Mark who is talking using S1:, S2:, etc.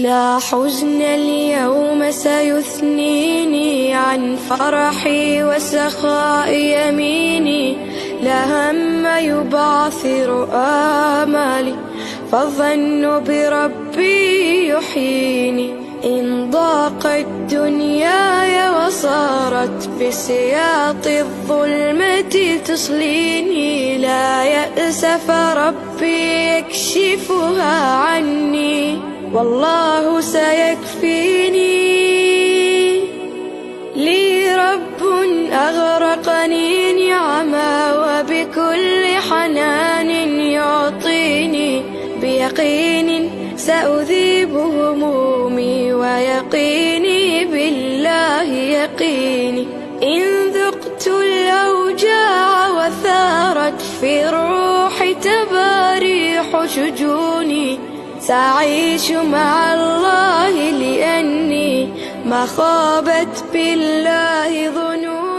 S1: لا حزن اليوم سيثنيني عن فرحي وسخاء يميني، لا هم يبعثر آمالي فالظن بربي يحييني. إن ضاقت دنياي وصارت بسياط الظلمة تصليني، لا يأس فربي يكشفها عني والله سيكفيني. لي رب أغرقني نعما وبكل حنان يعطيني، بيقين سأذيب همومي ويقيني بالله يقيني. إن ذقت الأوجاع وثارت في الروح تباريح شجوني، سأعيش مع الله لأني ما خابت بالله ظنوني.